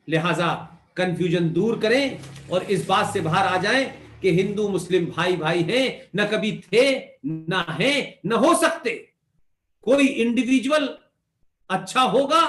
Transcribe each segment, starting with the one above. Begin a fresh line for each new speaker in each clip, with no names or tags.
लिहाजा कंफ्यूजन दूर करें और इस बात से बाहर आ जाएं कि हिंदू मुस्लिम भाई भाई हैं, न कभी थे, न है, न हो सकते। कोई इंडिविजुअल अच्छा होगा,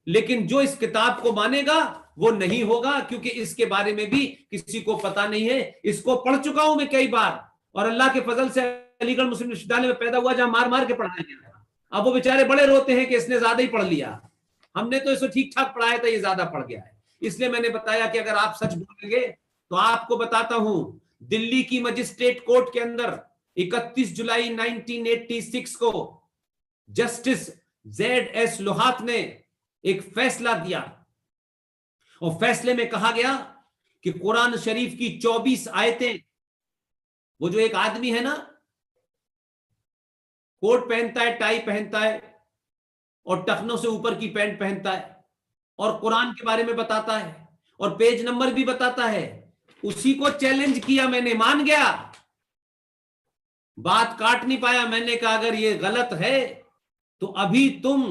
लेकिन जो इस किताब को मानेगा वो नहीं होगा, क्योंकि इसके बारे में भी किसी को पता नहीं है। इसको पढ़ चुका हूं मैं कई बार, और अल्लाह के फजल से अलीगढ़ मुस्लिम विश्वविद्यालय में पैदा हुआ, जहां मार मार के पढ़ाया गया। अब वो बेचारे बड़े रोते हैं कि इसने ज्यादा ही पढ़ लिया, हमने तो इसको ठीक ठाक पढ़ाया था, ये ज्यादा पढ़ गया है। इसलिए मैंने बताया कि अगर आप सच बोलेंगे तो आपको बताता हूं, दिल्ली की मजिस्ट्रेट कोर्ट के अंदर 31 जुलाई 1986 को जस्टिस Z.S. लोहात ने एक फैसला दिया, और फैसले में कहा गया कि कुरान शरीफ की 24 आयतें, वो जो एक आदमी है ना, कोट पहनता है, टाई पहनता है और टखनों से ऊपर की पैंट पहनता है, और कुरान के बारे में बताता है और पेज नंबर भी बताता है, उसी को चैलेंज किया मैंने, मान गया, बात काट नहीं पाया। मैंने कहा अगर ये गलत है तो अभी तुम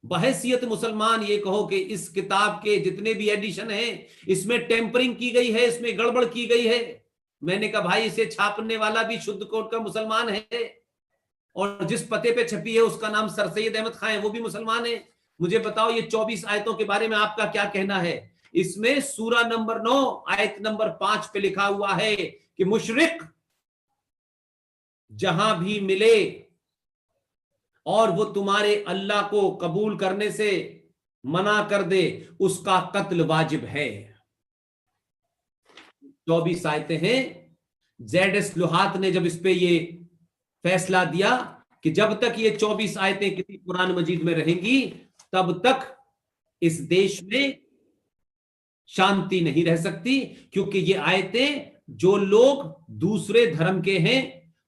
बहैसियत मुसलमान ये कहो कि इस किताब के जितने भी एडिशन हैं इसमें टेम्परिंग की गई है, इसमें गड़बड़ की गई है। मैंने कहा भाई इसे छापने वाला भी शुद्ध कोट का मुसलमान है, और जिस पते पे छपी है उसका नाम सर सैयद अहमद खान है, वो भी मुसलमान है। मुझे बताओ ये 24 आयतों के बारे में आपका क्या कहना है? इसमें सूरा नंबर 9 आयत नंबर 5 पे लिखा हुआ है कि मुशरिक जहां भी मिले और वो तुम्हारे अल्लाह को कबूल करने से मना कर दे, उसका कत्ल वाजिब है। 24 आयतें हैं। Z.S. लोहात ने जब इस पे ये फैसला दिया कि जब तक ये 24 आयतें किसी कुरान मजीद में रहेंगी तब तक इस देश में शांति नहीं रह सकती, क्योंकि ये आयतें जो लोग दूसरे धर्म के हैं,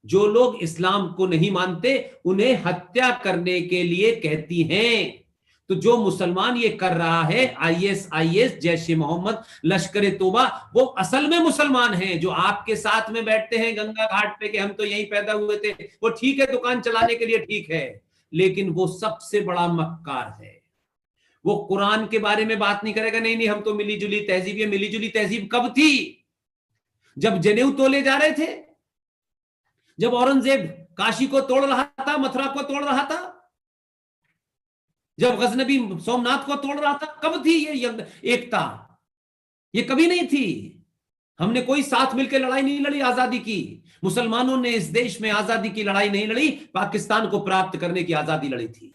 जो लोग इस्लाम को नहीं मानते, उन्हें हत्या करने के लिए कहती हैं। तो जो मुसलमान ये कर रहा है, ISIS, जैश मोहम्मद, लश्कर तोबा, वो असल में मुसलमान हैं। जो आपके साथ में बैठते हैं गंगा घाट पे कि हम तो यहीं पैदा हुए थे, वो ठीक है दुकान चलाने के लिए ठीक है, लेकिन वो सबसे बड़ा मक्कार है। वो कुरान के बारे में बात नहीं करेगा, नहीं नहीं हम तो मिली जुली तहजीब। ये मिली जुली तहजीब कब थी? जब जनेऊ तोले जा रहे थे, जब औरंगजेब काशी को तोड़ रहा था, मथुरा को तोड़ रहा था, जब गजनबी सोमनाथ को तोड़ रहा था, कब थी ये एकता? ये कभी नहीं थी। हमने कोई साथ मिलकर लड़ाई नहीं लड़ी आजादी की। मुसलमानों ने इस देश में आजादी की लड़ाई नहीं लड़ी, पाकिस्तान को प्राप्त करने की आजादी लड़ी थी।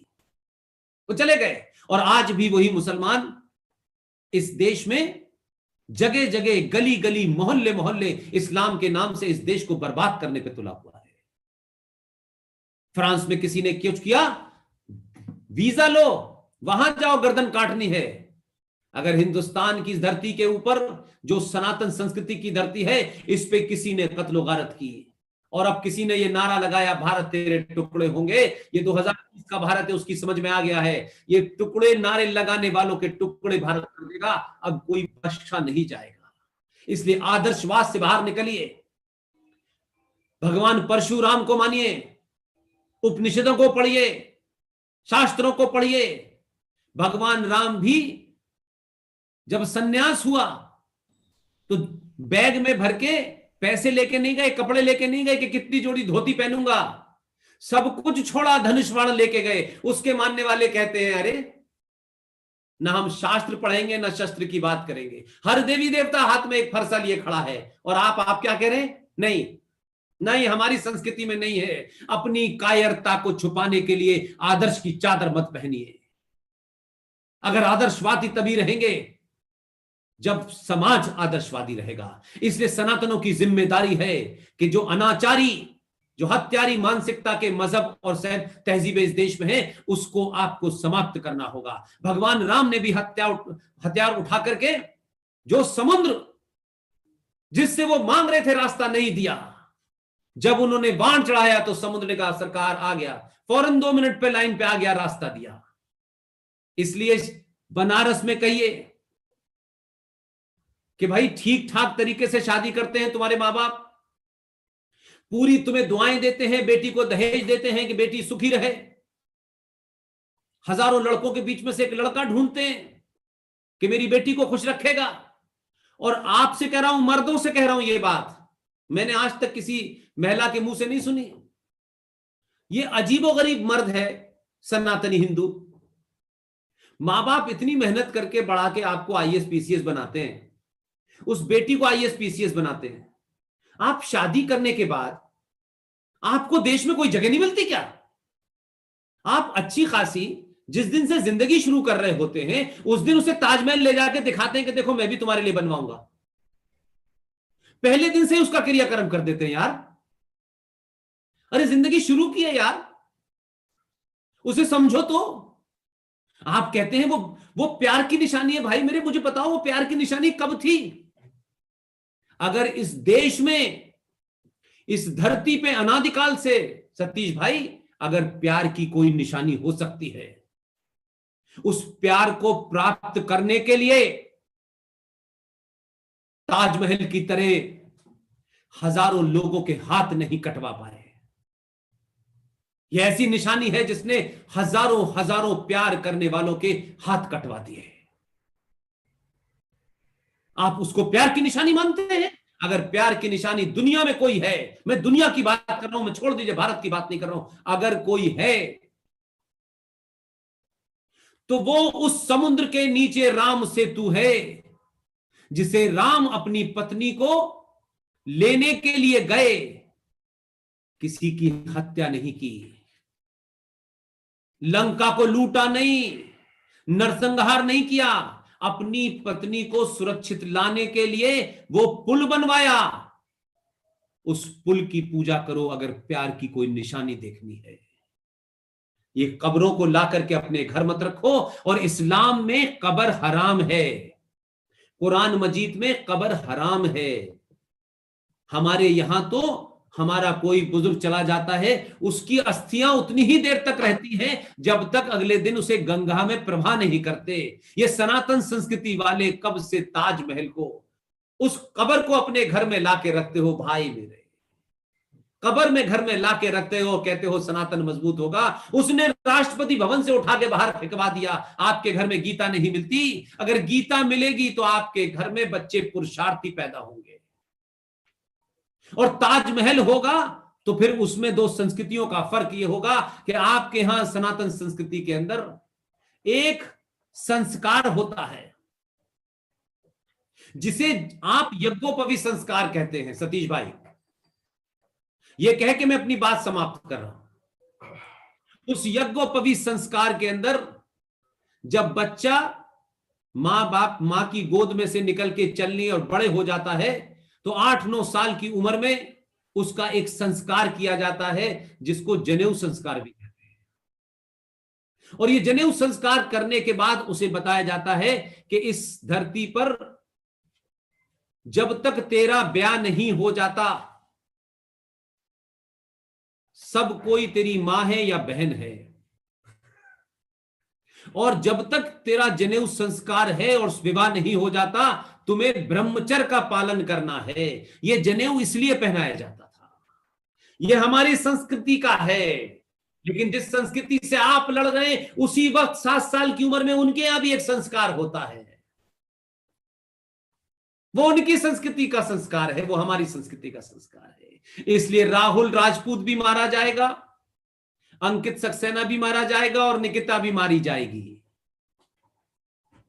वो चले गए, और आज भी वही मुसलमान इस देश में जगह जगह, गली गली, मोहल्ले मोहल्ले इस्लाम के नाम से इस देश को बर्बाद करने पे तुला हुआ है। फ्रांस में किसी ने कुछ किया, वीजा लो, वहां जाओ, गर्दन काटनी है। अगर हिंदुस्तान की धरती के ऊपर, जो सनातन संस्कृति की धरती है, इस पे किसी ने कत्लो गारत की, और अब किसी ने ये नारा लगाया भारत तेरे टुकड़े होंगे, ये 2020 का भारत है, उसकी समझ में आ गया है, ये टुकड़े नारे लगाने वालों के टुकड़े भारत कर देगा, अब कोई बख्शा नहीं जाएगा। इसलिए आदर्शवाद से बाहर निकलिए, भगवान परशुराम को मानिए, उपनिषदों को पढ़िए, शास्त्रों को पढ़िए। भगवान राम भी जब सन्यास हुआ तो बैग में भर के पैसे लेके नहीं गए, कपड़े लेके नहीं गए कि कितनी जोड़ी धोती पहनूंगा, सब कुछ छोड़ा, धनुष बाण लेके गए। उसके मानने वाले कहते हैं अरे ना हम शास्त्र पढ़ेंगे ना शस्त्र की बात करेंगे, हर देवी देवता हाथ में एक फरसा लिए खड़ा है, और आप क्या कह रहे हैं? नहीं नहीं, हमारी संस्कृति में नहीं है। अपनी कायरता को छुपाने के लिए आदर्श की चादर मत पहनिए। अगर आदर्शवादी तभी रहेंगे जब समाज आदर्शवादी रहेगा। इसलिए सनातनों की जिम्मेदारी है कि जो अनाचारी, जो हत्यारी मानसिकता के मजहब और तहजीब इस देश में है, उसको आपको समाप्त करना होगा। भगवान राम ने भी हथियार उठा करके जो समुद्र जिससे वो मांग रहे थे रास्ता नहीं दिया, जब उन्होंने बाण चढ़ाया तो समुद्र ने कहा सरकार आ गया, फौरन 2 मिनट पे लाइन पे आ गया, रास्ता दिया। इसलिए बनारस में कहिए कि भाई ठीक ठाक तरीके से शादी करते हैं तुम्हारे माँ बाप, पूरी तुम्हें दुआएं देते हैं, बेटी को दहेज देते हैं कि बेटी सुखी रहे, हजारों लड़कों के बीच में से एक लड़का ढूंढते हैं, कि मेरी बेटी को खुश रखेगा। और आपसे कह रहा हूं, मर्दों से कह रहा हूं, ये बात मैंने आज तक किसी महिला के मुंह से नहीं सुनी। ये अजीबोगरीब मर्द है सनातनी हिंदू। मां बाप इतनी मेहनत करके बढ़ा के आपको आईएएस पीसीएस बनाते हैं, उस बेटी को आईएएस पीसीएस बनाते हैं। आप शादी करने के बाद आपको देश में कोई जगह नहीं मिलती क्या? आप अच्छी खासी जिस दिन से जिंदगी शुरू कर रहे होते हैं, उस दिन उसे ताजमहल ले जाके दिखाते हैं कि देखो मैं भी तुम्हारे लिए बनवाऊंगा। पहले दिन से उसका क्रियाक्रम कर देते हैं यार। अरे जिंदगी शुरू की है यार, उसे समझो तो। आप कहते हैं वो प्यार की निशानी है। भाई मेरे, मुझे बताओ वो प्यार की निशानी कब थी? अगर इस देश में, इस धरती पे अनादिकाल से, सतीश भाई, अगर प्यार की कोई निशानी हो सकती है, उस प्यार को प्राप्त करने के लिए ताजमहल की तरह हजारों लोगों के हाथ नहीं कटवा पाए। यह ऐसी निशानी है जिसने हजारों हजारों प्यार करने वालों के हाथ कटवा दिए। आप उसको प्यार की निशानी मानते हैं? अगर प्यार की निशानी दुनिया में कोई है, मैं दुनिया की बात कर रहा हूं, मैं छोड़ दीजिए भारत की बात नहीं कर रहा हूं, अगर कोई है तो वो उस समुद्र के नीचे राम सेतु है, जिसे राम अपनी पत्नी को लेने के लिए गए, किसी की हत्या नहीं की, लंका को लूटा नहीं, नरसंहार नहीं किया, अपनी पत्नी को सुरक्षित लाने के लिए वो पुल बनवाया। उस पुल की पूजा करो अगर प्यार की कोई निशानी देखनी है। ये कब्रों को ला करके अपने घर मत रखो। और इस्लाम में कब्र हराम है, कुरान मजीद में कब्र हराम है। हमारे यहां तो हमारा कोई बुजुर्ग चला जाता है, उसकी अस्थियां उतनी ही देर तक रहती हैं जब तक अगले दिन उसे गंगा में प्रवाह नहीं करते। ये सनातन संस्कृति वाले कब से ताजमहल को, उस कब्र को अपने घर में लाके रखते हो भाई मेरे, कब्र में घर में लाके रखते हो, कहते हो सनातन मजबूत होगा। उसने राष्ट्रपति भवन से उठा के बाहर फेंकवा दिया। आपके घर में गीता नहीं मिलती? अगर गीता मिलेगी तो आपके घर में बच्चे पुरुषार्थी पैदा होंगे। और ताजमहल होगा तो फिर उसमें दो संस्कृतियों का फर्क यह होगा कि आपके यहां सनातन संस्कृति के अंदर एक संस्कार होता है जिसे आप यज्ञोपवीत संस्कार कहते हैं। सतीश भाई, यह कह के मैं अपनी बात समाप्त कर रहा हूं। उस यज्ञोपवीत संस्कार के अंदर जब बच्चा मां की गोद में से निकल के चलने और बड़े हो जाता है तो 8-9 साल की उम्र में उसका एक संस्कार किया जाता है जिसको जनेऊ संस्कार भी कहते हैं। और ये जनेऊ संस्कार करने के बाद उसे बताया जाता है कि इस धरती पर जब तक तेरा ब्याह नहीं हो जाता, सब कोई तेरी मां है या बहन है। और जब तक तेरा जनेऊ संस्कार है और विवाह नहीं हो जाता, तुम्हें ब्रह्मचर्य का पालन करना है। यह जनेऊ इसलिए पहनाया जाता था, यह हमारी संस्कृति का है। लेकिन जिस संस्कृति से आप लड़ रहे हैं, उसी वक्त 7 साल की उम्र में उनके यहां भी एक संस्कार होता है। वो उनकी संस्कृति का संस्कार है, वो हमारी संस्कृति का संस्कार है। इसलिए राहुल राजपूत भी मारा जाएगा, अंकित सक्सेना भी मारा जाएगा और निकिता भी मारी जाएगी।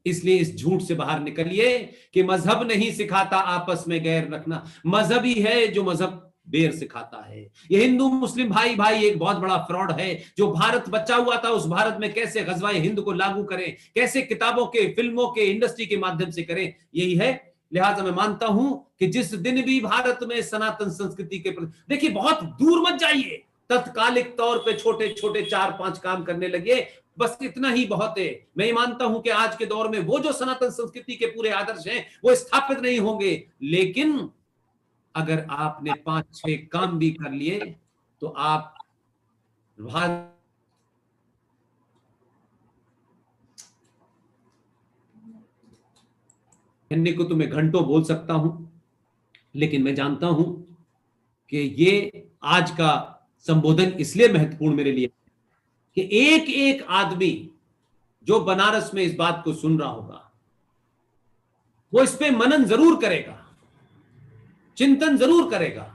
इसलिए इस झूठ से बाहर निकलिए कि मजहब नहीं सिखाता आपस में गैर रखना। मजहब ही है जो मजहब बैर सिखाता है। ये हिंदू मुस्लिम भाई भाई एक बहुत बड़ा फ्रॉड है। जो भारत बचा हुआ था, उस भारत में कैसे गजवाए हिंद को लागू करें, कैसे किताबों के, फिल्मों के, इंडस्ट्री के माध्यम से करें, यही है। लिहाजा मैं मानता हूं कि जिस दिन भी भारत में सनातन संस्कृति के प्रति, देखिए बहुत दूर मत जाइए, तत्कालिक तौर पे छोटे छोटे 4-5 काम करने लगे, बस इतना ही बहुत है। मैं ये मानता हूं कि आज के दौर में वो जो सनातन संस्कृति के पूरे आदर्श हैं वो स्थापित नहीं होंगे, लेकिन अगर आपने 5-6 काम भी कर लिए तो आप कहने को तो मैं घंटों बोल सकता हूं, लेकिन मैं जानता हूं कि ये आज का संबोधन इसलिए महत्वपूर्ण मेरे लिए कि एक एक आदमी जो बनारस में इस बात को सुन रहा होगा, वो इस पे मनन जरूर करेगा, चिंतन जरूर करेगा।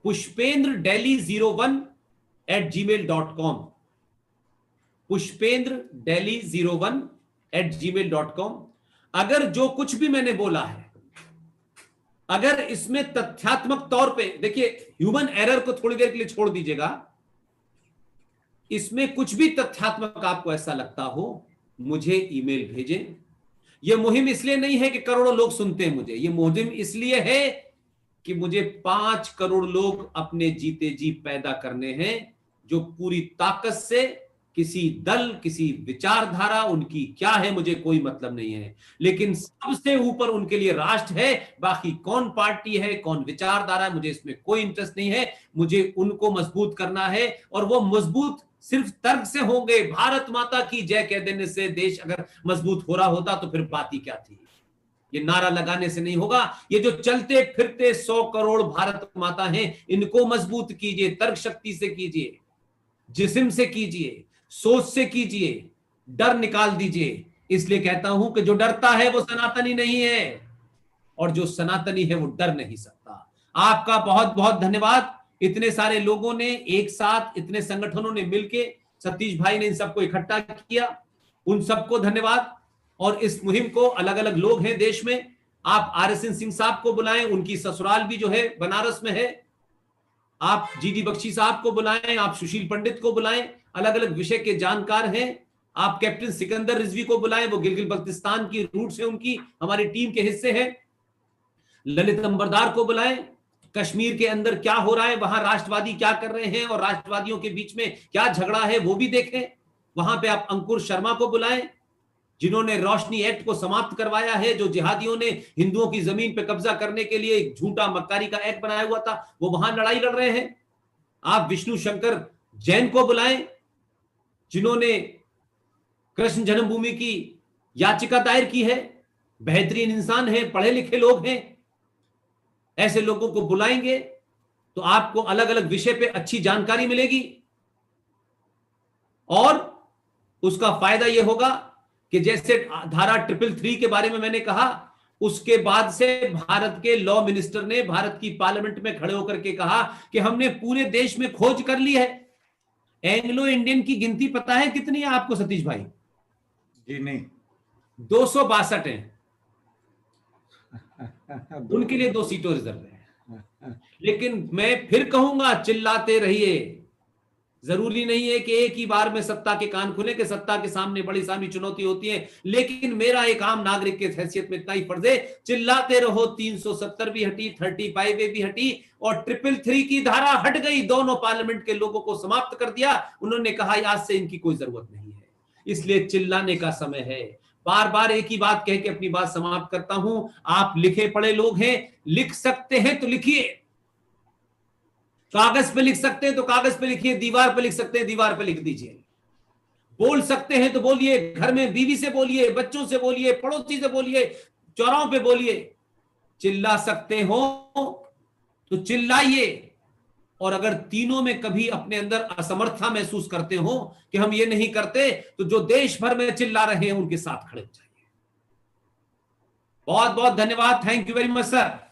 pushpendra.delhi01@gmail.com, pushpendra.delhi01@gmail.com। अगर जो कुछ भी मैंने बोला है, अगर इसमें तथ्यात्मक तौर पे, देखिए ह्यूमन एरर को थोड़ी देर के लिए छोड़ दीजिएगा, इसमें कुछ भी तथ्यात्मक आपको ऐसा लगता हो, मुझे ईमेल भेजें। यह मुहिम इसलिए नहीं है कि करोड़ों लोग सुनते हैं मुझे, यह मुहिम इसलिए है कि मुझे 5 करोड़ लोग अपने जीते जी पैदा करने हैं, जो पूरी ताकत से, किसी दल, किसी विचारधारा उनकी क्या है मुझे कोई मतलब नहीं है, लेकिन सबसे ऊपर उनके लिए राष्ट्र है। बाकी कौन पार्टी है, कौन विचारधारा है, मुझे इसमें कोई इंटरेस्ट नहीं है। मुझे उनको मजबूत करना है, और वो मजबूत सिर्फ तर्क से होंगे। भारत माता की जय कह देने से देश अगर मजबूत हो रहा होता तो फिर बात ही क्या थी। ये नारा लगाने से नहीं होगा। ये जो चलते फिरते 100 करोड़ भारत माता हैं, इनको मजबूत कीजिए, तर्क शक्ति से कीजिए, जिस्म से कीजिए, सोच से कीजिए, डर निकाल दीजिए। इसलिए कहता हूं कि जो डरता है वो सनातनी नहीं है, और जो सनातनी है वो डर नहीं सकता। आपका बहुत बहुत धन्यवाद। इतने सारे लोगों ने एक साथ, इतने संगठनों ने मिलके, सतीश भाई ने इन सबको इकट्ठा किया, उन सबको धन्यवाद। और इस मुहिम को अलग अलग लोग हैं देश में, आप RSN सिंह साहब को बुलाएं, उनकी ससुराल भी जो है बनारस में है। आप GD बख्शी साहब को बुलाएं, आप सुशील पंडित को बुलाएं, अलग अलग विषय के जानकार हैं। आप कैप्टन सिकंदर रिजवी को बुलाएं, वो गिलगित बल्तिस्तान की रूट्स है उनकी, हमारी टीम के हिस्से हैं। ललित अंबरदार को बुलाएं, कश्मीर के अंदर क्या हो रहा है, वहां राष्ट्रवादी क्या कर रहे हैं और राष्ट्रवादियों के बीच में क्या झगड़ा है वो भी देखें। वहां पे आप अंकुर शर्मा को बुलाएं, जिन्होंने रोशनी एक्ट को समाप्त करवाया है, जो जिहादियों ने हिंदुओं की जमीन पर कब्जा करने के लिए एक झूठा मक्कारी का एक्ट बनाया हुआ था, वो वहां लड़ाई लड़ रहे हैं। आप विष्णु शंकर जैन को बुलाएं, जिन्होंने कृष्ण जन्मभूमि की याचिका दायर की है, बेहतरीन इंसान है, पढ़े लिखे लोग हैं। ऐसे लोगों को बुलाएंगे तो आपको अलग अलग विषय पे अच्छी जानकारी मिलेगी, और उसका फायदा यह होगा कि जैसे धारा 333 के बारे में मैंने कहा, उसके बाद से भारत के लॉ मिनिस्टर ने भारत की पार्लियामेंट में खड़े होकर के कहा कि हमने पूरे देश में खोज कर ली है। एंग्लो इंडियन की गिनती पता है कितनी है आपको सतीश भाई?
जी नहीं,
262 हैं। उनके लिए 2 सीटों रिजर्व है। लेकिन मैं फिर कहूंगा, चिल्लाते रहिए। जरूरी नहीं है कि एक ही बार में सत्ता के कान खुले, कि सत्ता के सामने बड़ी सारी चुनौती होती है, लेकिन मेरा एक आम नागरिक के हैसियत में इतना ही फर्ज है, चिल्लाते रहो। 370 भी हटी, 35A भी हटी, और 333 की धारा हट गई। दोनों पार्लियामेंट के लोगों को समाप्त कर दिया। उन्होंने कहा आज से इनकी कोई जरूरत नहीं है। इसलिए चिल्लाने का समय है। बार बार एक ही बात कह के अपनी बात समाप्त करता हूं। आप लिखे पढ़े लोग हैं, लिख सकते हैं तो लिखिए, कागज पे लिख सकते हैं तो कागज पे लिखिए, दीवार पे लिख सकते हैं दीवार पे लिख दीजिए, बोल सकते हैं तो बोलिए, घर में बीवी से बोलिए, बच्चों से बोलिए, पड़ोसी से बोलिए, चौराहों पे बोलिए। चिल्ला सकते हो तो चिल्लाइए। और अगर तीनों में कभी अपने अंदर असमर्थता महसूस करते हो कि हम ये नहीं करते, तो जो देश भर में चिल्ला रहे हैं उनके साथ खड़े हो जाइए। बहुत बहुत धन्यवाद। Thank you very much sir.